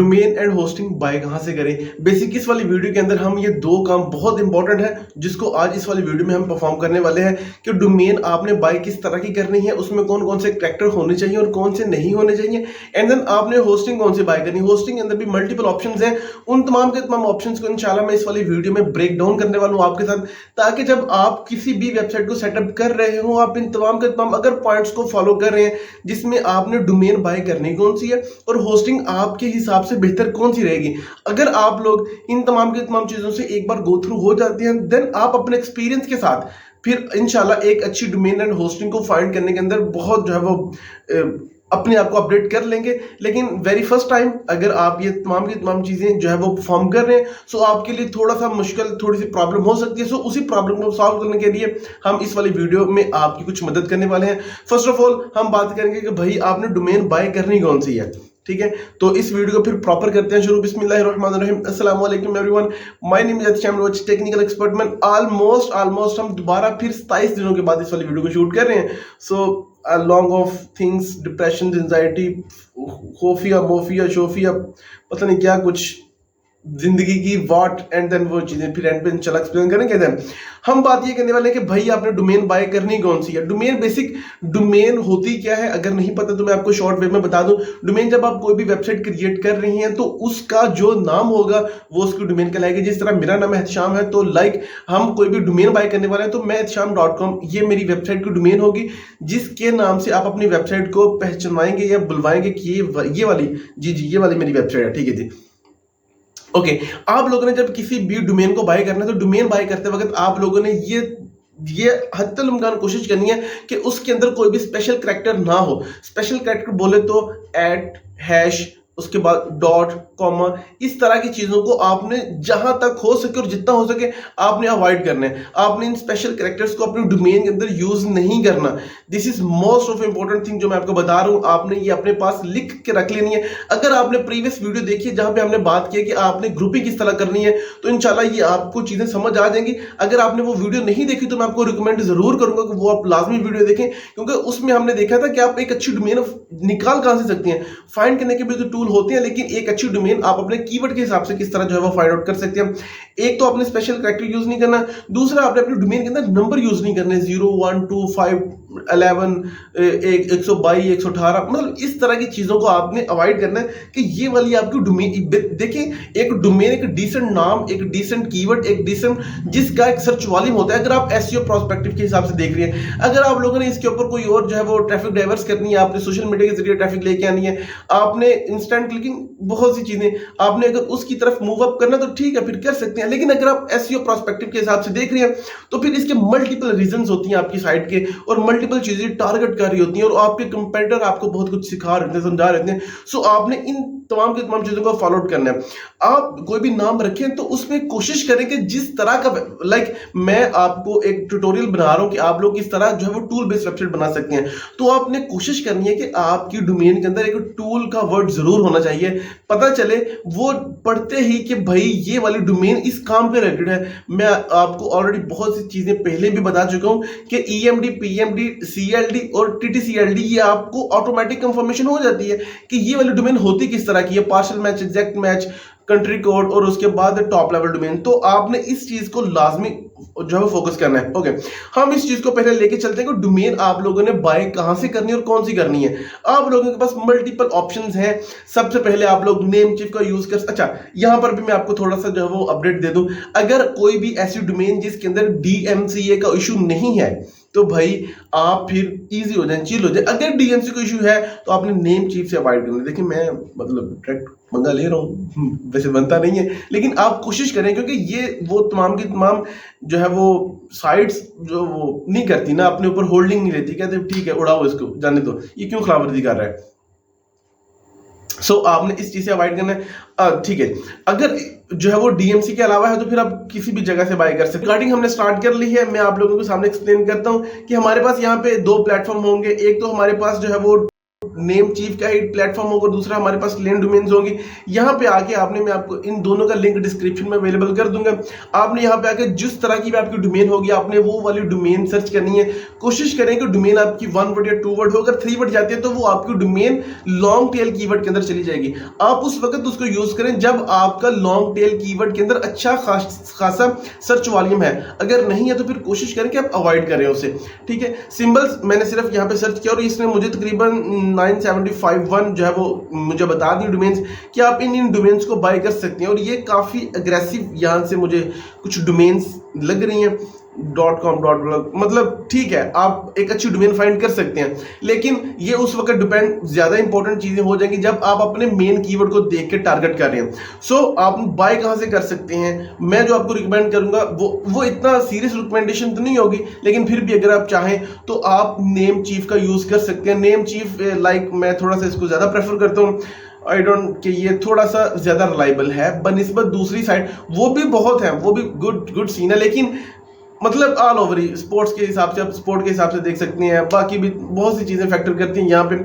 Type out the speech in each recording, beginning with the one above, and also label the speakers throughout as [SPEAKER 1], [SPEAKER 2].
[SPEAKER 1] Domain and hosting buy कहां से करें। बेसिक इस वाली वीडियो के अंदर हम ये दो काम बहुत इंपॉर्टेंट है जिसको आज इस वाली वीडियो में हम परफॉर्म करने वाले हैं कि डोमेन आपने बाय किस तरह की करनी है, उसमें कौन कौन से कैरेक्टर होने चाहिए और कौन से नहीं होने चाहिए, एंड देन आपने होस्टिंग कौन से बाय करनी है। होस्टिंग के अंदर भी मल्टीपल ऑप्शंस हैं, उन तमाम के तमाम ऑप्शंस को इंशाल्लाह मैं इस वाली वीडियो में ब्रेक डाउन करने वाला हूं आपके साथ, ताकि जब आप किसी भी वेबसाइट को सेटअप कर रहे हो आप इन तमाम के तमाम अगर पॉइंट्स को फॉलो कर रहे हैं जिसमें आपने डोमेन बाय करनी कौन सी है और होस्टिंग आपके हिसाब से बेहतर कौन सी रहेगी। अगर आप लोग इन तमाम की तमाम चीजों से एक बार गो थ्रू हो जाते हैं, देन आप अपने एक्सपीरियंस के साथ फिर इंशाल्लाह एक अच्छी डोमेन एंड होस्टिंग को फाइंड करने के अंदर बहुत जो है वो अपने आप को अपडेट कर लेंगे। लेकिन वेरी फर्स्ट टाइम अगर आप ये तमाम की तमाम चीजें जो है वो परफॉर्म कर रहे हैं, सो आपके लिए थोड़ा सा मुश्किल, थोड़ी सी प्रॉब्लम हो सकती है। सो उसी प्रॉब्लम को सॉल्व करने के लिए हम इस वाली वीडियो में आपकी कुछ मदद करने वाले हैं। फर्स्ट ऑफ ऑल हम बात करेंगे कि भाई आपने डोमेन बाय करनी कौन सी है, ठीक है। तो इस वीडियो को फिर प्रॉपर करते हैं शुरू। बिस्मिल्लाहिर्रहमानिर्रहीम, अस्सलाम वालेकुम everyone, my name is Atisham Roz, technical expert man. Almost हम दोबारा फिर 27 दिनों के बाद इस वाली वीडियो को शूट कर रहे हैं। So long of things, depression, anxiety, खोफिया, मोफिया, शोफिया, पता नहीं क्या कुछ जिंदगी की वाट, एंड देन वो चीजें फिर एंड पे इंशाल्लाह एक्सप्लेन करेंगे। देन हम बात ये करने वाले हैं कि भाई आपने डोमेन बाय करनी कौन सी है। डोमेन, बेसिक डोमेन होती क्या है अगर नहीं पता तो मैं आपको शॉर्ट वे में बता दूं। डोमेन जब आप कोई भी वेबसाइट क्रिएट कर रही हैं तो उसका जो नाम होगा वो उसकी डोमेन कहलाएगी। जिस तरह मेरा नाम एहतशाम है तो लाइक हम कोई भी डोमेन बाय करने वाले हैं तो मैं एहतशाम.com ये मेरी वेबसाइट की डोमेन होगी, जिसके नाम से आप अपनी वेबसाइट को पहचानवाएंगे या बुलवाएंगे कि ये वाली ये वाली मेरी वेबसाइट है, ठीक है जी। ओके, आप लोगों ने जब किसी भी डोमेन को बाय करना है तो डोमेन बाय करते वक्त आप लोगों ने ये हत्तल इम्कान कोशिश करनी है कि उसके अंदर कोई भी स्पेशल कैरेक्टर ना हो। स्पेशल कैरेक्टर बोले तो एट, हैश, उसके बाद डॉट, कॉमा, इस तरह की चीजों को आपने जहां तक हो सके और जितना हो सके आपने अवॉइड करना है। आपने इन स्पेशल कैरेक्टर्स को अपने डोमेन के अंदर यूज नहीं करना। This is most of important thing जो मैं आपको बता रहा हूं, आपने ये अपने पास लिख के रख लेनी है। अगर आपने प्रीवियस वीडियो देखी है जहां पे हमने बात की कि आपने ग्रुपिंग किस तरह करनी है तो इंशाल्लाह ये आपको चीजें समझ आ जाएंगी। अगर आपने वो वीडियो नहीं देखी तो मैं आपको रिकमेंड जरूर करूंगा कि वो आप लाजमी वीडियो देखें, क्योंकि उसमें हमने देखा था कि आप एक अच्छी डोमेन निकाल कहां से सकती हैं। फाइंड करने के भी तो टूल होते हैं, लेकिन एक अच्छी डोमेन आप अपने कीवर्ड के हिसाब से किस तरह जो है वो फाइंड आउट कर सकते हैं। एक तो आपने स्पेशल कैरेक्टर यूज नहीं करना, दूसरा आपने अपने डोमेन के अंदर नंबर यूज नहीं करने, 0 1 2 5 11 122 118, मतलब इस तरह की चीजों को आपने अवॉइड करना है कि ये वाली आपकी डोमेन। देखिए, एक डोमेन एक डिसेंट नाम, एक डिसेंट कीवर्ड, एक डिसेंट जिसका एक सर्च वॉल्यूम होता है। अगर आप एसईओ प्रोस्पेक्टिव के हिसाब से देख रहे हैं, अगर आप लोगों ने इसके ऊपर कोई और जो है वो ट्रैफिक डाइवर्स करनी है, आपने सोशल मीडिया के जरिए ट्रैफिक लेके आनी है, आपने इंस्टेंट क्लिकिंग, बहुत सी चीजें आपने अगर उसकी तरफ मूव अप करना तो ठीक है, फिर कर सकते हैं। लेकिन अगर आप एसईओ प्रोस्पेक्टिव के हिसाब से देख रहे हैं तो फिर इसके मल्टीपल रीजंस होती हैं आपकी साइट के, और मल्टीपल चीजें टारगेट कर रही होती हैं, और आपके कंपेटिटर आपको बहुत कुछ सिखा रहे हैं, समझा रहे हैं। सो आपने इन तमाम की तमाम चीजों को फॉलो आउट करना है। आप कोई भी नाम रखें तो उसमें कोशिश करें कि जिस तरह का, लाइक मैं आपको एक ट्यूटोरियल बना रहा हूं कि आप लोग किस तरह जो है वो टूल बेस्ड वेबसाइट बना सकते हैं, तो आपने कोशिश करनी है कि आपकी डोमेन के अंदर एक टूल का वर्ड जरूर होना चाहिए। पता चले वो पढ़ते ही कि भाई ये वाली डोमेन इस काम पे रिलेटेड है। मैं आपको ऑलरेडी बहुत सी चीजें पहले भी बता चुका हूं कि ईएमडी, पीएमडी, सीएलडी और टीटीसीएलडी ये आपको ऑटोमेटिक कंफर्मेशन हो जाती है कि ये वाली डोमेन होती किस तरह की है। Partial match, exact match, country code और उसके बाद टॉप लेवल डोमेन। तो आपने इस चीज को लाजमी जो है फोकस करना है। ओके, हम इस चीज को पहले लेके चलते हैं कि डोमेन आप लोगों ने बाय कहां से करनी है और कौन सी करनी है। आप लोगों के पास मल्टीपल ऑप्शंस हैं। सबसे पहले आप लोग नेमचीफ का यूज कर, अच्छा यहां पर भी मैं आपको थोड़ा सा जो है वो अपडेट दे दूं। अगर कोई भी ऐसी डोमेन जिसके अंदर डीएमसीए का इशू नहीं है तो भाई आप फिर इजी हो जाए, चिल हो जाए। अगर डीएमसी का इशू है तो आपने नेम चीफ से अवॉइड करना। देखिए मैं मतलब डायरेक्ट पंगा ले रहा हूँ, वैसे बनता नहीं है, लेकिन आप कोशिश करें, क्योंकि ये वो तमाम की तमाम जो है वो साइट्स जो वो नहीं करती ना, अपने ऊपर होल्डिंग नहीं लेती, कहते ठीक है उड़ाओ इसको, जाने दो, ये क्यों खिलाफवर्जी कर रहा है। सो आपने इस चीज से अवॉइड करना है, ठीक है। अगर जो है वो डीएमसी के अलावा है तो फिर आप किसी भी जगह से बाय कर सकते हैं। रिगार्डिंग हमने स्टार्ट कर ली है, मैं आप लोगों के सामने एक्सप्लेन करता हूं कि हमारे पास यहाँ पे दो प्लेटफॉर्म होंगे। एक तो हमारे पास जो है वो नेम चीफ का ही प्लेटफॉर्म होगा, दूसरा हमारे पास लेन डोमेन्स होंगी। यहाँ पे आके आपने, मैं आपको इन दोनों का लिंक डिस्क्रिप्शन में अवेलेबल कर दूंगा। आपने यहाँ पे आके जिस तरह की भी आपकी डोमेन होगी, आपने वो वाली डोमेन सर्च करनी है। कोशिश करें कि डोमेन आपकी 1 वर्ड या 2 वर्ड हो। अगर 3 वर्ड जाती है तो वो आपकी डोमेन लॉन्ग टेल कीवर्ड के अंदर चली जाएगी। आप उस वक्त उसको यूज करें जब आपका लॉन्ग टेल कीवर्ड के अंदर अच्छा खासा सर्च वॉल्यूम है। अगर नहीं है तो फिर कोशिश करें कि आप अवॉइड करें उसे, ठीक है। सिंबल्स मैंने सिर्फ यहाँ पे सर्च किया और इसने मुझे तकरीबन 975 जो है वो मुझे बता दी डोमेन्स कि आप इन डोमेन्स को बाय कर सकते हैं। और ये काफ़ी अग्रेसिव यहाँ से मुझे कुछ डोमेन्स लग रही हैं। .com .blog मतलब ठीक है, आप एक अच्छी डोमेन फाइंड कर सकते हैं, लेकिन ये उस वक्त डिपेंड ज़्यादा इंपॉर्टेंट चीज़ें हो जाएंगी जब आप अपने मेन कीवर्ड को देख के टारगेट कर रहे हैं। सो आप बाय कहाँ से कर सकते हैं, मैं जो आपको रिकमेंड करूंगा वो इतना सीरियस रिकमेंडेशन तो नहीं होगी, लेकिन फिर भी अगर आप चाहें तो आप नेम चीफ का यूज़ कर सकते हैं। नेम चीफ लाइक मैं थोड़ा सा इसको ज़्यादा प्रेफर करता हूँ। आई डोंट कि ये थोड़ा सा ज़्यादा रिलायबल है बनिस्बत दूसरी साइड, वो भी बहुत है, वो भी गुड सीन है, लेकिन मतलब ऑल ओवर ही स्पोर्ट्स के हिसाब से, आप स्पोर्ट के हिसाब से देख सकते हैं, बाकी भी बहुत सी चीज़ें फैक्टर करती हैं यहाँ पे।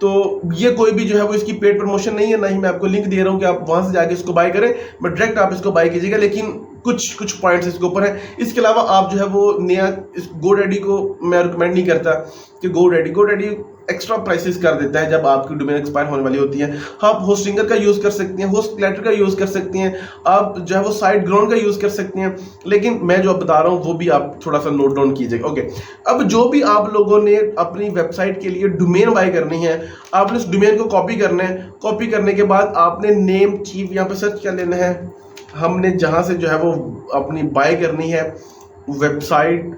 [SPEAKER 1] तो ये कोई भी जो है वो इसकी पेड प्रमोशन नहीं है, ना ही मैं आपको लिंक दे रहा हूँ कि आप वहाँ से जाके इसको बाय करें, बट डायरेक्ट आप इसको बाय कीजिएगा। लेकिन कुछ पॉइंट्स इसके ऊपर है। इसके अलावा आप जो है वो नया इस GoDaddy को मैं रिकमेंड नहीं करता कि GoDaddy एक्स्ट्रा प्राइसेस कर देता है जब आपकी डोमेन एक्सपायर होने वाली होती है। आप होस्टिंगर का यूज़ कर सकते हैं, होस्ट क्लैटर का यूज़ कर सकते हैं, आप जो है वो साइट ग्राउंड का यूज़ कर सकते हैं, लेकिन मैं जो बता रहा हूँ वो भी आप थोड़ा सा नोट डाउन कीजिएगा। ओके, अब जो भी आप लोगों ने अपनी वेबसाइट के लिए डोमेन बाय करनी है, आपने उस डोमेन को कॉपी करना है। कॉपी करने के बाद आपने नेम चीफ यहाँ पे सर्च कर लेना है। हमने जहाँ से जो है वो अपनी बाय करनी है वेबसाइट,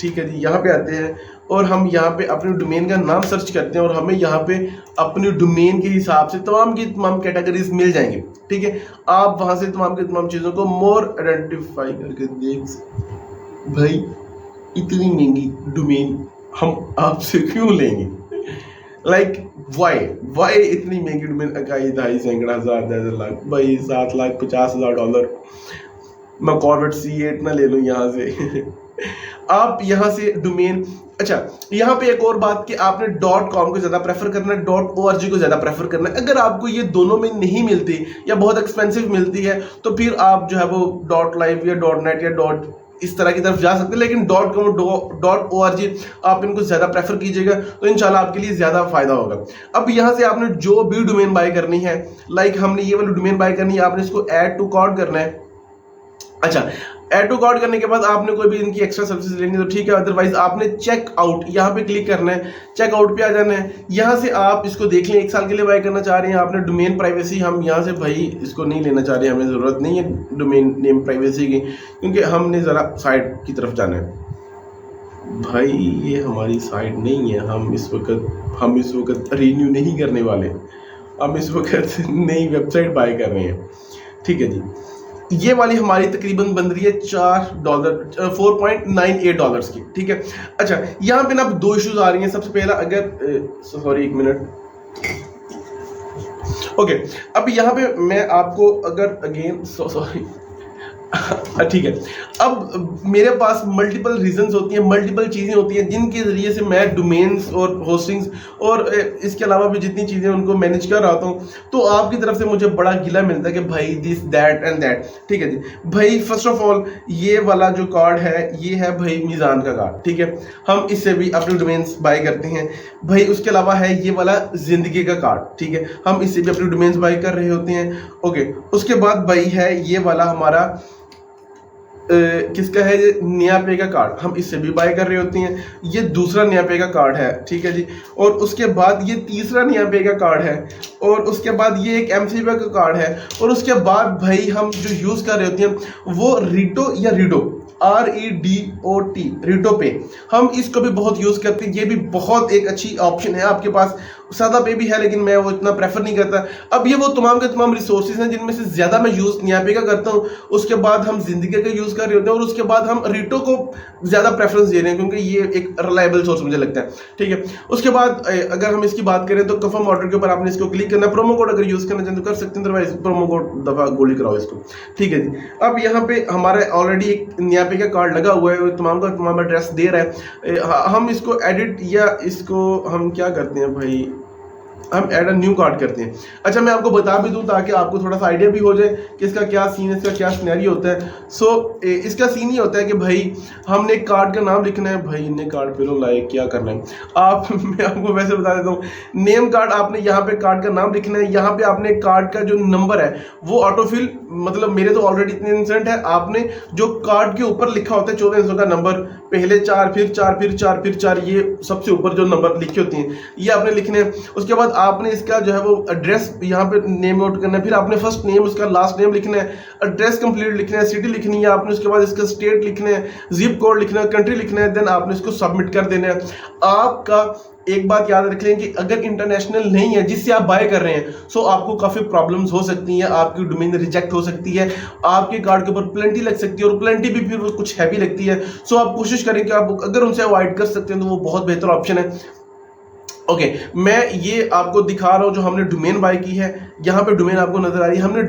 [SPEAKER 1] ठीक है जी, यहाँ पे आते हैं और हम यहाँ पे अपनी डोमेन का नाम सर्च करते हैं और हमें यहाँ पे अपनी डोमेन के हिसाब से तमाम की तमाम कैटेगरीज मिल जाएंगी, ठीक है। आप वहाँ से तमाम की तमाम चीज़ों को मोर आइडेंटिफाई करके देख। भाई इतनी महंगी डोमेन हम आपसे क्यों लेंगे, लाइक वाई इतनी महंगी डोमेन, 2.5 सैकड़ा 10 लाख, भाई 7,50,000 डॉलर, मैं कॉर्वेट C8 ना ले लूँ यहाँ से। आप यहाँ से डोमेन, अच्छा यहाँ पे एक और बात कि आपने .com को ज़्यादा प्रेफर करना है, .org को ज़्यादा प्रेफर करना है। अगर आपको ये दोनों में नहीं मिलती या बहुत एक्सपेंसिव मिलती है तो फिर आप जो है वो .live या .net या इस तरह की तरफ जा सकते हैं, लेकिन .com .org आप इनको ज़्यादा प्रेफर कीजिएगा तो इंशाल्लाह आपके लिए ज़्यादा फायदा होगा। अब यहाँ से आपने जो भी डोमेन बाय करनी है, लाइक हमने ये वाली डोमेन बाय करनी है, आपने इसको ऐड टू कार्ट करना है। अच्छा, ऐड टू कार्ट करने के बाद आपने कोई भी इनकी एक्स्ट्रा सर्विसेज लेनी है तो ठीक है, अदरवाइज आपने चेकआउट यहाँ पे क्लिक करना है, चेकआउट पे आ जाना है। यहाँ से आप इसको देख लें, 1 साल के लिए बाय करना चाह रहे हैं, आपने डोमेन प्राइवेसी, हम यहाँ से भाई इसको नहीं लेना चाह रहे हैं, हमें ज़रूरत नहीं है डोमेन नेम प्राइवेसी की, क्योंकि हमने ज़रा साइट की तरफ जाना है। भाई ये हमारी साइट नहीं है, हम इस वक्त रिन्यू नहीं करने वाले, हम इस वक्त नई वेबसाइट बाय कर रहे हैं, ठीक है जी। ये वाली हमारी तकरीबन बन रही है $4.98 की, ठीक है। अच्छा, यहाँ पे ना अब 2 इश्यूज आ रही हैं। सबसे पहला, अगर सॉरी 1 मिनट, ओके, अब यहाँ पे मैं आपको अगर अगेन सॉरी ठीक है, अब मेरे पास मल्टीपल रीजंस होती हैं, मल्टीपल चीज़ें होती हैं जिनके ज़रिए से मैं डोमेन्स और होस्टिंग्स और इसके अलावा भी जितनी चीज़ें उनको मैनेज कर रहा हूँ, तो आपकी तरफ से मुझे बड़ा गिला मिलता है कि भाई दिस दैट एंड दैट, ठीक है जी। भाई फर्स्ट ऑफ ऑल ये वाला जो कार्ड है ये है भाई मीज़ान का कार्ड, ठीक है, हम इससे भी अपने डोमेन्स बाय करते हैं। भाई उसके अलावा है ये वाला ज़िंदगी का कार्ड, ठीक है, हम इससे भी अपने डोमेन्स बाय कर रहे होते हैं। ओके, उसके बाद भाई है ये वाला हमारा किसका है, ये नया पे का कार्ड, हम इससे भी बाय कर रहे होते हैं। ये दूसरा नया पे का कार्ड है, ठीक है जी। और उसके बाद ये तीसरा नया पे का कार्ड है, और उसके बाद ये एक MC का कार्ड है, और उसके बाद भाई हम जो यूज़ कर रहे होते हैं वो रीटो या रीडो, REDOT, रीटो पे, हम इसको भी बहुत यूज़ करते हैं। ये भी बहुत एक अच्छी ऑप्शन है, आपके पास सादा पे भी है, लेकिन मैं वो इतना प्रेफर नहीं करता। अब ये वो तमाम के तमाम रिसोर्सेज हैं जिनमें से ज़्यादा मैं यूज़ नियापे का करता हूँ, उसके बाद हम जिंदगी का यूज़ कर रहे होते हैं, और उसके बाद हम रीटो को ज़्यादा प्रेफरेंस दे रहे हैं क्योंकि ये एक रिलायबल सोर्स मुझे लगता है, ठीक है। उसके बाद अगर हम इसकी बात करें तो कंफर्म ऑर्डर के ऊपर आपने इसको क्लिक करना है। प्रोमो कोड अगर यूज़ करना चाहें तो कर सकते हैं, अदरवाइज प्रोमो कोड दफ़ा गोली कराओ इसको, ठीक है जी। अब यहाँ पे हमारा ऑलरेडी एक नियापे का कार्ड लगा हुआ है, तमाम का तमाम एड्रेस दे रहा है। हम इसको एडिट या इसको हम क्या करते हैं भाई, हम ऐड अ न्यू कार्ड करते हैं। अच्छा, मैं आपको बता भी दूं ताकि आपको थोड़ा सा आइडिया भी हो जाए कि इसका क्या सीन है, इसका क्या सिनेरियो होता है। इसका सीन ये होता है कि भाई हमने एक कार्ड का नाम लिखना है। भाई इन्हें कार्ड पे लो लाइक क्या करना है आप मैं आपको वैसे बता देता हूँ, नेम कार्ड आपने यहाँ पे कार्ड का नाम लिखना है। यहाँ पे आपने कार्ड का जो नंबर है वो ऑटोफिल, मतलब मेरे तो ऑलरेडी इतने इंसेंट है, आपने जो कार्ड के ऊपर लिखा होता है 14 अंकों का नंबर, पहले 4 फिर 4 फिर 4 फिर 4, ये सबसे ऊपर जो नंबर लिखे होती हैं ये आपने लिखने हैं। उसके बाद आपने इसका जो है वो एड्रेस यहाँ पे नेम आउट करना है, फिर आपने फर्स्ट नेम उसका लास्ट नेम लिखना है, एड्रेस कंप्लीट लिखना है, सिटी लिखनी है आपने, उसके बाद इसका स्टेट लिखना है, जिप कोड लिखना है, कंट्री लिखना है, देन आपने इसको सबमिट कर देना है। आपका एक बात याद रख लें कि अगर इंटरनेशनल नहीं है जिससे आप बाय कर रहे हैं, सो आपको काफी प्रॉब्लम्स हो सकती हैं, आपकी डोमेन रिजेक्ट हो सकती है, आपके कार्ड के ऊपर प्लेंटी लग सकती है, और प्लेंटी भी फिर वो कुछ हैवी लगती है। सो आप कोशिश करें कि आप अगर उनसे अवॉइड कर सकते हैं तो वो बहुत बेहतर ऑप्शन है। ओके, मैं ये आपको दिखा रहा हूं जो हमने डोमेन बाय की है। यहाँ पे डोमेन आपको नजर आ रही है, हमने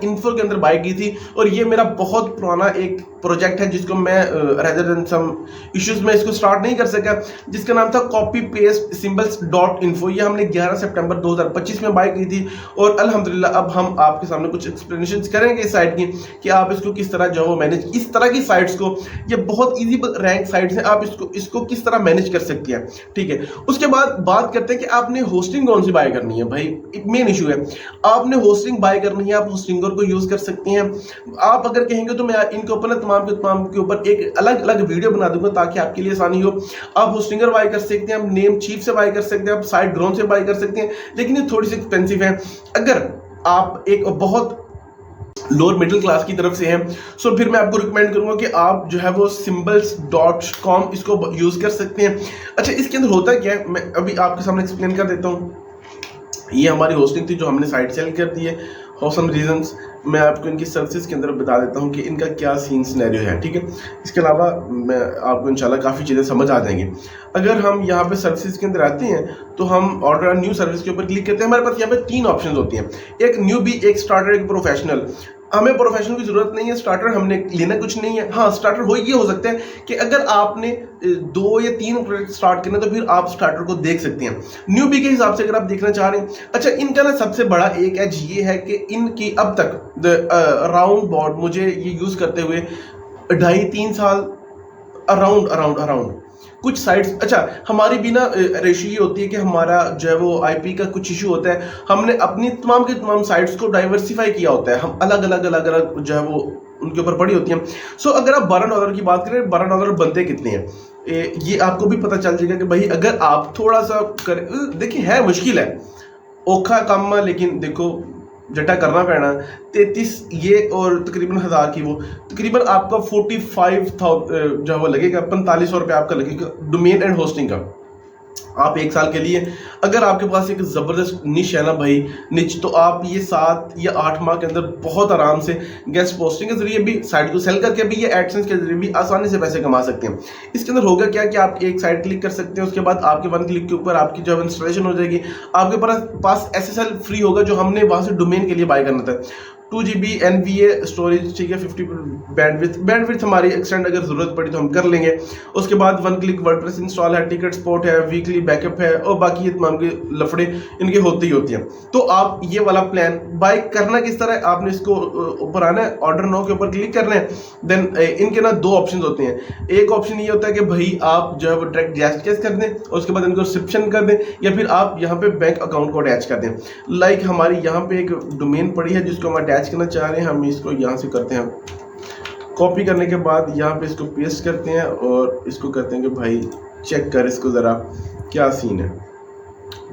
[SPEAKER 1] .info के अंदर बाय की थी, और ये मेरा बहुत पुराना एक प्रोजेक्ट है जिसको मैं रेदर देन सम इश्यूज में इसको स्टार्ट नहीं कर सका, जिसका नाम था कॉपी पेस्ट सिंबल्स .info। ये हमने 11 सितंबर 2025 में बाय की थी, और अल्हम्दुलिल्लाह अब हम आपके सामने कुछ एक्सप्लेनेशन करेंगे इस साइट की कि आप इसको किस तरह जो मैनेज, इस तरह की साइट्स को, ये बहुत ईजी रैंक साइट्स हैं, आप इसको किस तरह मैनेज कर सकती हैं। ठीक है, उसके बाद बात करते हैं कि आपने होस्टिंग कौन सी बाय करनी है। भाई एक मेन इशू है, आपने होस्टिंग बाय करनी है, आप होस्टिंगर को यूज कर सकते हैं। आप अगर कहेंगे तो मैं इनके ऊपर तमाम के ऊपर एक अलग अलग वीडियो बना दूंगा ताकि आपके लिए आसानी हो। आप होस्टिंगर बाय कर सकते हैं, आप नेम चीफ से बाय कर सकते हैं, आप साइट ड्रोन से बाय कर सकते हैं, लेकिन ये थोड़ी सी एक्सपेंसिव है। अगर आप एक बहुत लोअर मिडिल क्लास की तरफ से हैं, सो फिर मैं आपको रिकमेंड करूंगा कि आप जो है वो symbols.com इसको यूज कर सकते हैं। अच्छा, इसके अंदर होता क्या है मैं अभी आपके सामने एक्सप्लेन कर देता हूँ। ये हमारी होस्टिंग थी जो हमने साइट सेल कर दी है फॉर सम रीजंस। मैं आपको इनकी सर्विसेज के अंदर बता देता हूँ कि इनका क्या सीन सिनेरियो है। ठीक है, इसके अलावा मैं आपको इंशाल्लाह काफ़ी चीज़ें समझ आ जाएंगी। अगर हम यहाँ पे सर्विसेज के अंदर आते हैं तो हम ऑर्डर न्यू सर्विस के ऊपर क्लिक करते हैं। हमारे पास यहाँ पे 3 ऑप्शन होती हैं, एक न्यूबी, एक स्टार्टर, एक प्रोफेशनल। हमें प्रोफेशनल की जरूरत नहीं है, स्टार्टर हमने लेना कुछ नहीं है। हाँ, स्टार्टर ये हो सकता है कि अगर आपने 2 या 3 प्रोडक्ट स्टार्ट करना तो फिर आप स्टार्टर को देख सकते हैं, न्यूबी के हिसाब से अगर आप देखना चाह रहे हैं। अच्छा, इनका ना सबसे बड़ा एक एज ये है कि इनकी अब तक राउंड बोर्ड मुझे ये यूज करते हुए 2.5-3 साल अराउंड कुछ साइट्स। अच्छा, हमारी भी ना रेशियो ये होती है कि हमारा जो है वो आईपी का कुछ इशू होता है, हमने अपनी तमाम की तमाम साइट्स को डाइवर्सिफाई किया होता है, हम अलग अलग जो है वो उनके ऊपर पड़ी होती हैं। सो अगर आप $12 की बात करें, $12 बनते कितने हैं ये आपको भी पता चल जाएगा कि भाई अगर आप थोड़ा सा करें, देखिए है मुश्किल है, औखा काम है, लेकिन देखो जटा करना पैना। 33 ये और तकरीबन 1000 की वो तकरीबन आपका 45,000 जो वो लगेगा, 4500 रुपये आपका लगेगा डोमेन एंड होस्टिंग का। आप 1 साल के लिए, अगर आपके पास एक ज़बरदस्त निश है ना भाई, निच, तो आप ये 7 या 8 माह के अंदर बहुत आराम से गेस्ट पोस्टिंग के जरिए भी, साइट को सेल करके भी, या एडसेंस के जरिए भी आसानी से पैसे कमा सकते हैं। इसके अंदर होगा क्या कि आप एक साइट क्लिक कर सकते हैं, उसके बाद आपके 1 क्लिक के ऊपर आपकी जो इंस्टॉलेशन हो जाएगी, आपके पास SSL फ्री होगा जो हमने वहाँ से डोमेन के लिए बाय करना था। 2GB NVA स्टोरेज, ठीक है, 50 बैंडविड्थ हमारी एक्सटेंड अगर जरूरत पड़ी तो हम कर लेंगे। उसके बाद 1 क्लिक वर्डप्रेस इंस्टॉल है, टिकट स्पॉट है, वीकली बैकअप है, और बाकी ये तमाम के लफड़े इनके होते ही होती हैं। तो आप ये वाला प्लान बाय करना किस तरह है, आपने इसको ऊपर आना है, ऑर्डर नाउ के ऊपर क्लिक करना है। देन इनके ना 2 ऑप्शन होते हैं। एक ऑप्शन ये होता है कि भाई आप जो है वो डायरेक्ट गैस कर दें, और उसके बाद इनको सब्सक्रिप्शन कर दें, या फिर आप यहाँ पे बैंक अकाउंट को अटैच कर दें। लाइक हमारी यहाँ पे एक डोमेन पड़ी है जिसको हम अटैच करना चाह रहे हैं, हम इसको यहाँ से करते हैं, कॉपी करने के बाद यहाँ पे इसको पेस्ट करते हैं, और इसको कहते हैं कि भाई चेक कर इसको ज़रा क्या सीन है।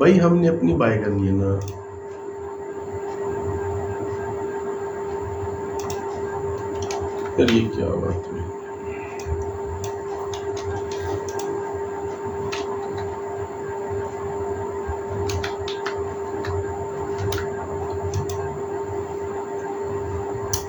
[SPEAKER 1] भाई हमने अपनी बाय करनी है ना, यार ये क्या बात है।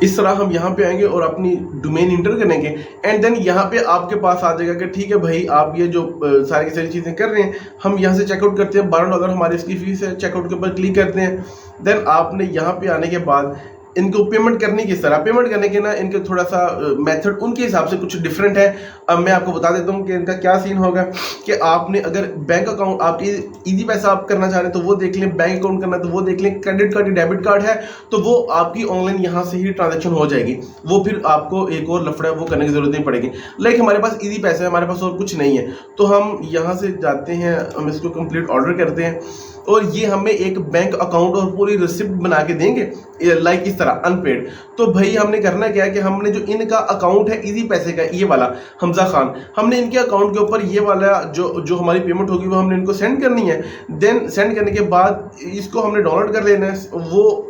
[SPEAKER 1] इस तरह हम यहाँ पे आएंगे और अपनी डोमेन इंटर करेंगे, एंड देन यहाँ पे आपके पास आ जाएगा कि ठीक है भाई आप ये जो सारी की सारी चीज़ें कर रहे हैं, हम यहाँ से चेकआउट करते हैं, $12 हमारी इसकी फीस है, चेकआउट के ऊपर क्लिक करते हैं। देन आपने यहाँ पे आने के बाद इनको पेमेंट करनी किस तरह, पेमेंट करने के ना इनके थोड़ा सा मेथड उनके हिसाब से कुछ डिफरेंट है। अब मैं आपको बता देता हूँ कि इनका क्या सीन होगा कि आपने अगर बैंक अकाउंट आप इजी पैसा आप करना चाह रहे हैं तो वो देख लें, बैंक अकाउंट करना तो वो देख लें, क्रेडिट कार्ड या डेबिट कार्ड है तो वो आपकी ऑनलाइन यहाँ से ही ट्रांजेक्शन हो जाएगी, वो फिर आपको एक और लफड़ा वो करने की जरूरत नहीं पड़ेगी। लाइक हमारे पास इजी पैसा है, हमारे पास और कुछ नहीं है, तो हम यहाँ से जाते हैं, हम इसको कंप्लीट ऑर्डर करते हैं और ये हमें एक बैंक अकाउंट और पूरी रिसिप्ट बना के देंगे लाइक इस तरह अनपेड। तो भाई हमने करना क्या है कि हमने जो इनका अकाउंट है इजी पैसे का, ये वाला हमजा खान, हमने इनके अकाउंट के ऊपर ये वाला जो हमारी पेमेंट होगी वो हमने इनको सेंड करनी है। देन सेंड करने के बाद इसको हमने डाउनलोड कर लेना है। वो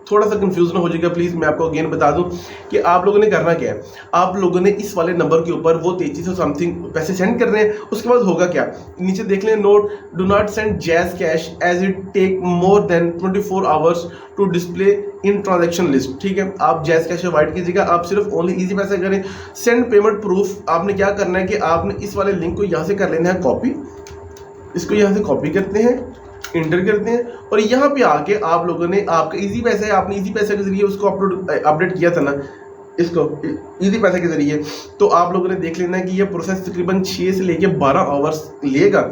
[SPEAKER 1] थोड़ा सा कंफ्यूज ना हो जाएगा प्लीज़, मैं आपको अगेन बता दूं कि आप लोगों ने करना क्या है, आप लोगों ने इस वाले नंबर के ऊपर वो 3300 समथिंग पैसे सेंड कर रहे हैं। उसके बाद होगा क्या, नीचे देख लें note, do not send JazzCash as it take more than 24 hours to display in transaction list. ठीक है, आप जैज कैश अवॉइड कीजिएगा, आप सिर्फ ओनली इजी पैसा करें। सेंड पेमेंट प्रूफ आपने क्या करना है कि आपने इस वाले लिंक को यहाँ से कर लेना है कॉपी, इसको यहाँ से कॉपी करते हैं, इंटर करते हैं और यहाँ पे आके आप लोगों ने आपका इजी पैसा है, आपने इजी पैसा के जरिए उसको अपडेट किया था ना, इसको इजी पैसा के जरिए, तो आप लोगों ने देख लेना है कि ये प्रोसेस तकरीबन 6 से लेके 12 आवर्स लेगा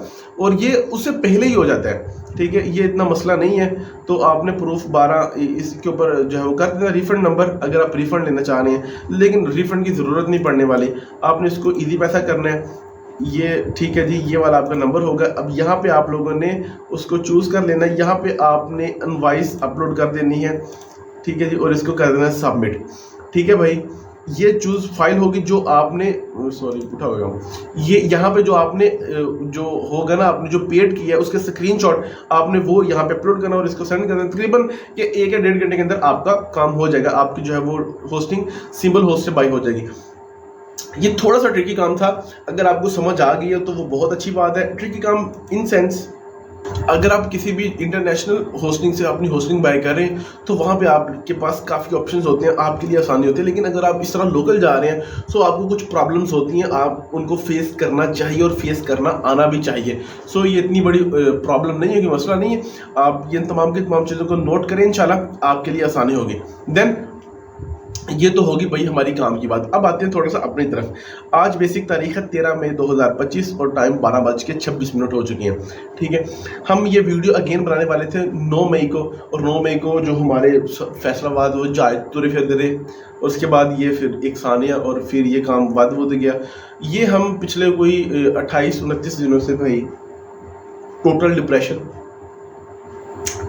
[SPEAKER 1] और ये उससे पहले ही हो जाता है। ठीक है, ये इतना मसला नहीं है। तो आपने प्रूफ 12 इसके ऊपर जो है वो कर देना, रिफंड नंबर अगर आप रिफंड लेना चाह रहे हैं, लेकिन रिफंड की ज़रूरत नहीं पड़ने वाली, आपने इसको ईजी पैसा करना है। ये ठीक है जी, ये वाला आपका नंबर होगा। अब यहाँ पे आप लोगों ने उसको चूज़ कर लेना है, यहाँ पे आपने इनवॉइस अपलोड कर देनी है। ठीक है जी, और इसको कर देना है सबमिट। ठीक है भाई, ये चूज़ फाइल होगी जो आपने सॉरी उठा होगा, ये यहाँ पे जो आपने जो होगा ना, आपने जो पेड किया है उसके स्क्रीनशॉट आपने वो यहाँ पे अपलोड करना और इसको सेंड करना। तकरीबन ये 1 या 1.5 घंटे के अंदर आपका काम हो जाएगा, आपकी जो है वो होस्टिंग सिंबल होस्ट से बाई हो जाएगी। ये थोड़ा सा ट्रिकी काम था, अगर आपको समझ आ गई है तो वो बहुत अच्छी बात है। ट्रिकी काम इन सेंस, अगर आप किसी भी इंटरनेशनल होस्टिंग से अपनी होस्टिंग बाय करें तो वहाँ पे आपके पास काफ़ी ऑप्शंस होते हैं, आपके लिए आसानी होती है। लेकिन अगर आप इस तरह लोकल जा रहे हैं तो आपको कुछ प्रॉब्लम्स होती हैं, आप उनको फेस करना चाहिए और फेस करना आना भी चाहिए। सो ये इतनी बड़ी प्रॉब्लम नहीं है, कि मसला नहीं है। आप ये तमाम की तमाम चीज़ों को नोट करें, इंशाल्लाह आपके लिए आसानी होगी। देन ये तो होगी भाई हमारी काम की बात। अब आते हैं थोड़ा सा अपनी तरफ। आज बेसिक तारीख है 13 मई 2025 और टाइम 12:26 हो चुके हैं। ठीक है, हम ये वीडियो अगेन बनाने वाले थे 9 मई को, और 9 मई को जो हमारे फैसलाबाद वो जाए तुरे फिर दे, और उसके बाद ये फिर एक सानिया और फिर ये काम वाद हो गया। ये हम पिछले कोई 28-29 दिनों से भाई टोटल डिप्रेशन,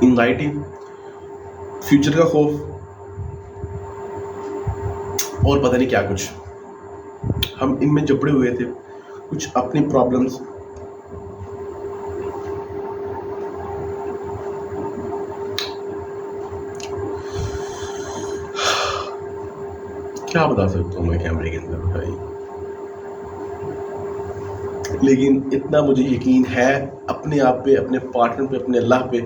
[SPEAKER 1] एंजाइटी, फ्यूचर का खौफ और पता नहीं क्या कुछ, हम इनमें जबड़े हुए थे। कुछ अपनी प्रॉब्लम्स, क्या बता सकता हूँ मैं कैमरे के अंदर भाई, लेकिन इतना मुझे यकीन है अपने आप पे, अपने पार्टनर पे, अपने अल्लाह पे,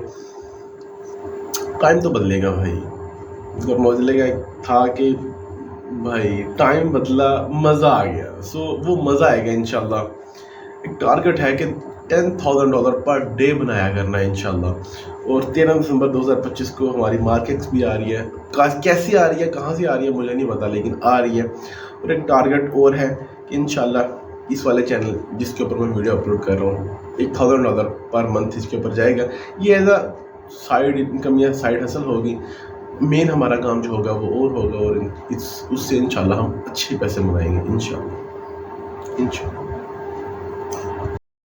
[SPEAKER 1] टाइम तो बदलेगा भाई। और मौजूदा था कि भाई टाइम बदला, मज़ा आ गया। सो वो मज़ा आएगा इंशाल्लाह। एक टारगेट है कि $10,000 पर डे बनाया करना है इंशाल्लाह। और 13 दिसंबर 2025 को हमारी मार्केट्स भी आ रही है, कैसी आ रही है, कहाँ से आ रही है मुझे नहीं पता, लेकिन आ रही है। और एक टारगेट और है कि इंशाल्लाह इस वाले चैनल जिसके ऊपर मैं वीडियो अपलोड कर रहा हूँ, $1,000 पर मंथ इसके ऊपर जाएगा। ये एज अ साइड इनकम या साइड हसल होगी। मेन हमारा काम जो होगा वो और होगा, और उससे इंशाल्लाह हम अच्छे पैसे बनाएंगे इंशाल्लाह।